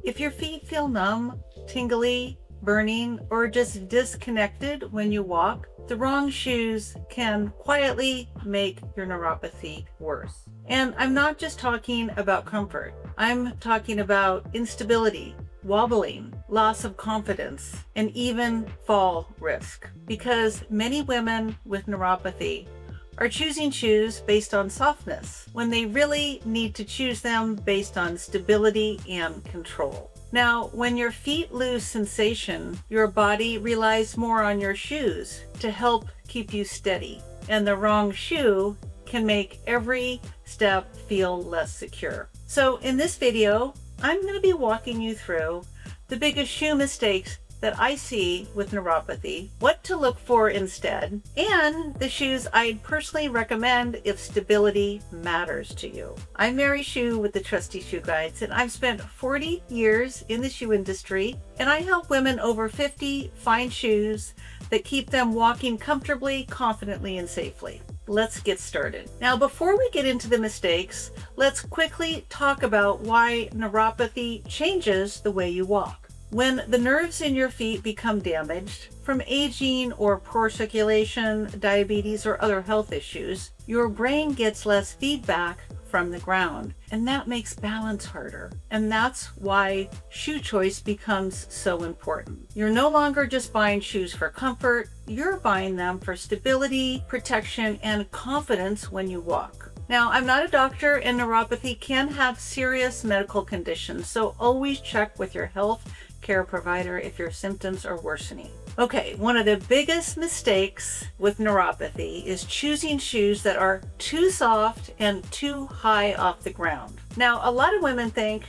If your feet feel numb, tingly, burning, or just disconnected when you walk, the wrong shoes can quietly make your neuropathy worse. And I'm not just talking about comfort. I'm talking about instability, wobbling, loss of confidence, and even fall risk. Because many women with neuropathy are choosing shoes based on softness when they really need to choose them based on stability and control. Now, when your feet lose sensation, your body relies more on your shoes to help keep you steady, and the wrong shoe can make every step feel less secure. So in this video, I'm going to be walking you through the biggest shoe mistakes that I see with neuropathy, what to look for instead, and the shoes I'd personally recommend if stability matters to you. I'm Mary Shoe with the Trusty Shoe Guides, and I've spent 40 years in the shoe industry, and I help women over 50 find shoes that keep them walking comfortably, confidently, and safely. Let's get started. Now, before we get into the mistakes, let's quickly talk about why neuropathy changes the way you walk. When the nerves in your feet become damaged from aging or poor circulation, diabetes, or other health issues, your brain gets less feedback from the ground, and that makes balance harder. And that's why shoe choice becomes so important. You're no longer just buying shoes for comfort, you're buying them for stability, protection, and confidence when you walk. Now, I'm not a doctor, and neuropathy can have serious medical conditions, so always check with your health care provider if your symptoms are worsening. Okay, one of the biggest mistakes with neuropathy is choosing shoes that are too soft and too high off the ground. Now, a lot of women think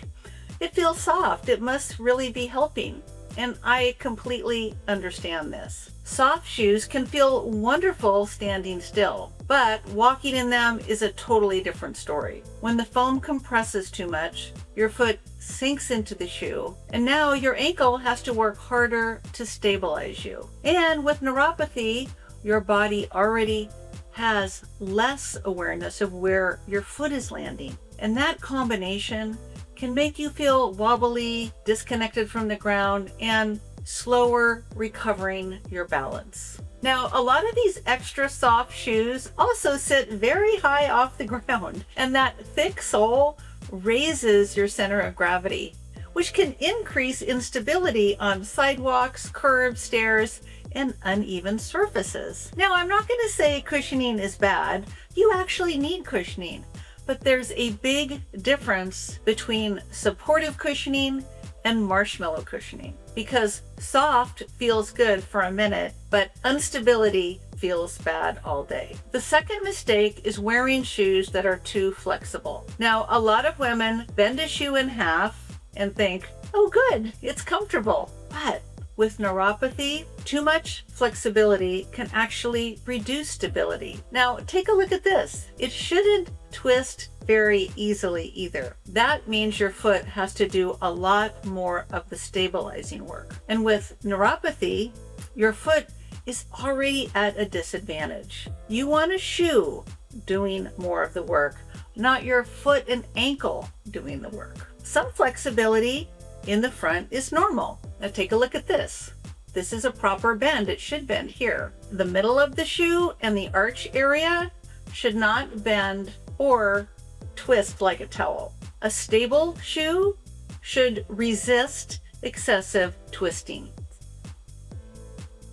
it feels soft, it must really be helping. And I completely understand this. Soft shoes can feel wonderful standing still, but walking in them is a totally different story. When the foam compresses too much, your foot sinks into the shoe, and now your ankle has to work harder to stabilize you. And with neuropathy, your body already has less awareness of where your foot is landing. And that combination can make you feel wobbly, disconnected from the ground, and slower recovering your balance. Now, a lot of these extra soft shoes also sit very high off the ground, and that thick sole raises your center of gravity, which can increase instability on sidewalks, curbs, stairs, and uneven surfaces. Now, I'm not going to say cushioning is bad. You actually need cushioning. But there's a big difference between supportive cushioning and marshmallow cushioning, because soft feels good for a minute, but instability feels bad all day. The second mistake is wearing shoes that are too flexible. Now, a lot of women bend a shoe in half and think, oh good, it's comfortable. But with neuropathy, too much flexibility can actually reduce stability. Now, take a look at this. It shouldn't twist very easily either. That means your foot has to do a lot more of the stabilizing work. And with neuropathy, your foot is already at a disadvantage. You want a shoe doing more of the work, not your foot and ankle doing the work. Some flexibility in the front is normal. Now take a look at this. This is a proper bend. It should bend here. The middle of the shoe and the arch area should not bend or twist like a towel. A stable shoe should resist excessive twisting.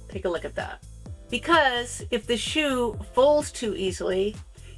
Take a look at that. Because if the shoe folds too easily,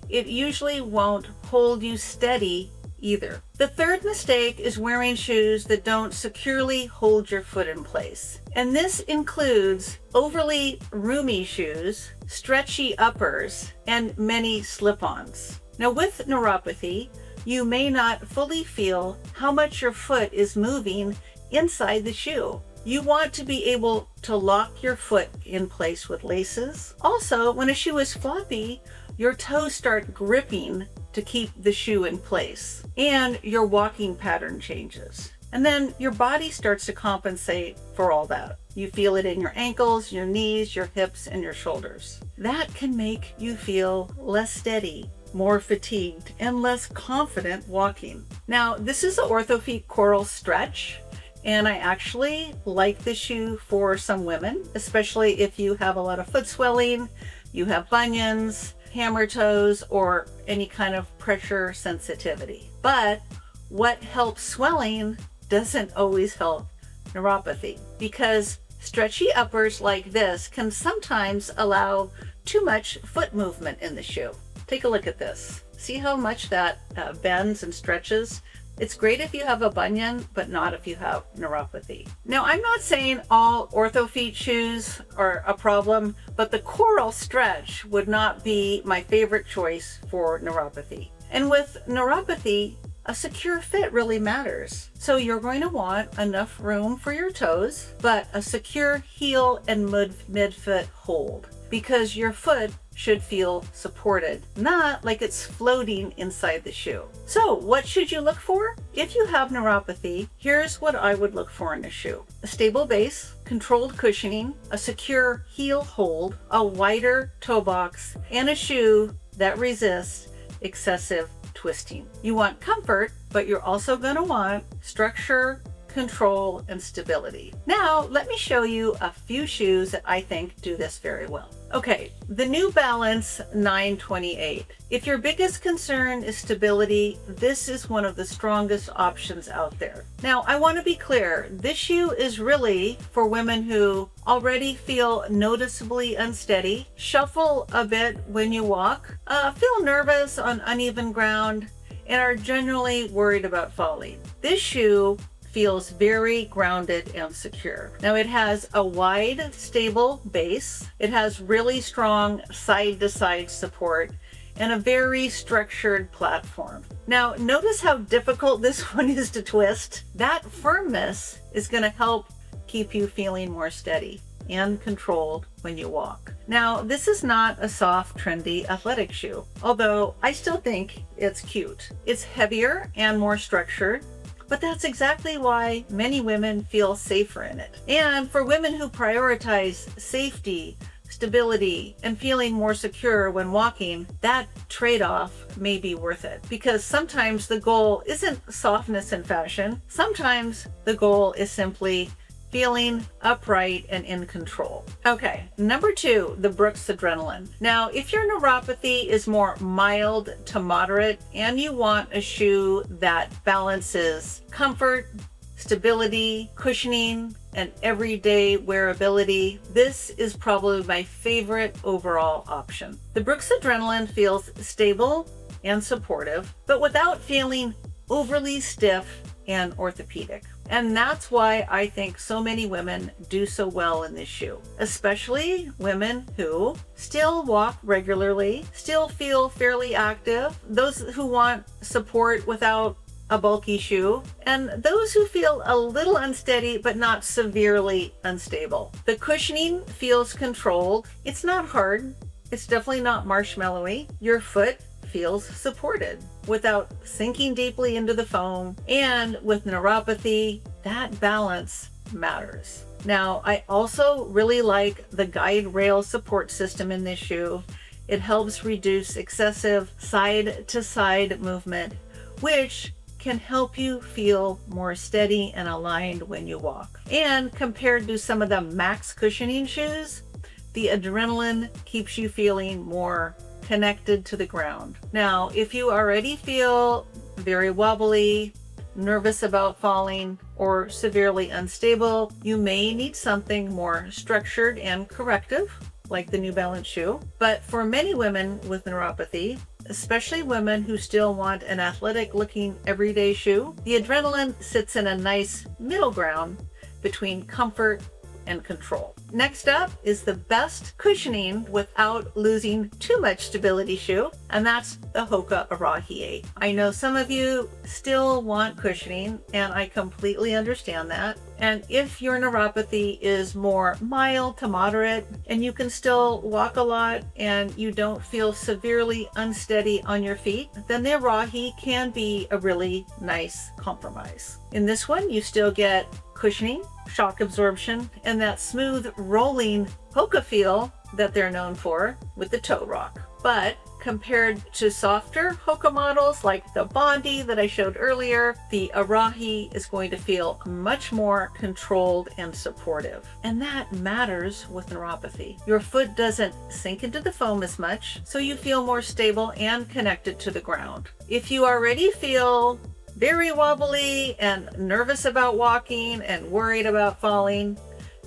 it usually won't hold you steady either. The third mistake is wearing shoes that don't securely hold your foot in place. And this includes overly roomy shoes, stretchy uppers, and many slip-ons. Now, with neuropathy, you may not fully feel how much your foot is moving inside the shoe. You want to be able to lock your foot in place with laces. Also, when a shoe is floppy, your toes start gripping to keep the shoe in place, and your walking pattern changes. And then your body starts to compensate for all that. You feel it in your ankles, your knees, your hips, and your shoulders. That can make you feel less steady more fatigued and less confident walking. Now, this is the Orthofeet Coral Stretch, and I actually like this shoe for some women, especially if you have a lot of foot swelling, you have bunions, hammer toes, or any kind of pressure sensitivity. But what helps swelling doesn't always help neuropathy, because stretchy uppers like this can sometimes allow too much foot movement in the shoe. Take a look at this. See how much that bends and stretches? It's great if you have a bunion, but not if you have neuropathy. Now, I'm not saying all Orthofeet shoes are a problem, but the Coral Stretch would not be my favorite choice for neuropathy. And with neuropathy, a secure fit really matters. So you're going to want enough room for your toes, but a secure heel and midfoot hold, because your foot should feel supported, not like it's floating inside the shoe. So what should you look for? If you have neuropathy, here's what I would look for in a shoe: a stable base, controlled cushioning, a secure heel hold, a wider toe box, and a shoe that resists excessive twisting. You want comfort, but you're also going to want structure, control, and stability. Now, let me show you a few shoes that I think do this very well. Okay, the New Balance 928. If your biggest concern is stability, this is one of the strongest options out there. Now, I want to be clear, this shoe is really for women who already feel noticeably unsteady, shuffle a bit when you walk, feel nervous on uneven ground, and are generally worried about falling. This shoe feels very grounded and secure. Now, it has a wide, stable base. It has really strong side-to-side support and a very structured platform. Now, notice how difficult this one is to twist. That firmness is going to help keep you feeling more steady and controlled when you walk. Now, this is not a soft, trendy athletic shoe, although I still think it's cute. It's heavier and more structured, but that's exactly why many women feel safer in it. And for women who prioritize safety, stability, and feeling more secure when walking, that trade-off may be worth it, because sometimes the goal isn't softness in fashion. Sometimes the goal is simply feeling upright and in control. Okay, number 2, the Brooks Adrenaline. Now, if your neuropathy is more mild to moderate and you want a shoe that balances comfort, stability, cushioning, and everyday wearability, this is probably my favorite overall option. The Brooks Adrenaline feels stable and supportive, but without feeling overly stiff and orthopedic. And that's why I think so many women do so well in this shoe, especially women who still walk regularly, still feel fairly active, those who want support without a bulky shoe, and those who feel a little unsteady but not severely unstable. The cushioning feels controlled. It's not hard. It's definitely not marshmallowy. Your foot feels supported without sinking deeply into the foam. And with neuropathy, that balance matters. Now, I also really like the guide rail support system in this shoe. It helps reduce excessive side-to-side movement, which can help you feel more steady and aligned when you walk. And compared to some of the max cushioning shoes, the Adrenaline keeps you feeling more connected to the ground. Now, if you already feel very wobbly, nervous about falling, or severely unstable, you may need something more structured and corrective, like the New Balance shoe. But for many women with neuropathy, especially women who still want an athletic looking everyday shoe, the Adrenaline sits in a nice middle ground between comfort and control. Next up is the best cushioning without losing too much stability shoe, and that's the Hoka Arahi 8. I know some of you still want cushioning, and I completely understand that. And if your neuropathy is more mild to moderate and you can still walk a lot and you don't feel severely unsteady on your feet, then the Arahi can be a really nice compromise. In this one, you still get cushioning, shock absorption, and that smooth rolling Hoka feel that they're known for with the toe rock. But compared to softer Hoka models like the Bondi that I showed earlier, the Arahi is going to feel much more controlled and supportive. And that matters with neuropathy. Your foot doesn't sink into the foam as much, so you feel more stable and connected to the ground. If you already feel very wobbly and nervous about walking and worried about falling,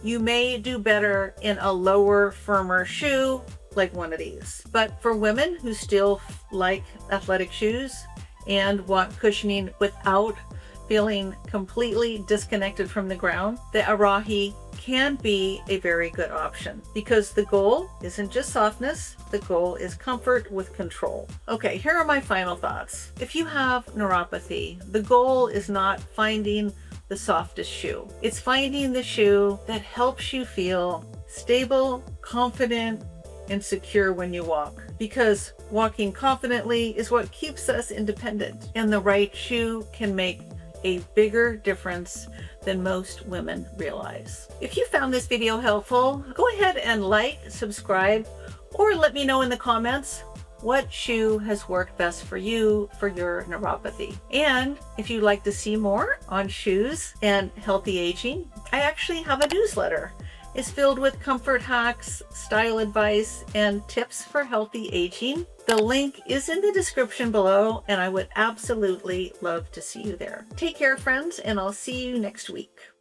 you may do better in a lower, firmer shoe like one of these. But for women who still like athletic shoes and want cushioning without feeling completely disconnected from the ground, the Arahi can be a very good option, because the goal isn't just softness, the goal is comfort with control. Okay, here are my final thoughts. If you have neuropathy, the goal is not finding the softest shoe. It's finding the shoe that helps you feel stable, confident, and secure when you walk, because walking confidently is what keeps us independent, and the right shoe can make a bigger difference than most women realize. If you found this video helpful, go ahead and like, subscribe, or let me know in the comments what shoe has worked best for you for your neuropathy. And if you'd like to see more on shoes and healthy aging, I actually have a newsletter. It's filled with comfort hacks, style advice, and tips for healthy aging. The link is in the description below, and I would absolutely love to see you there. Take care, friends, and I'll see you next week.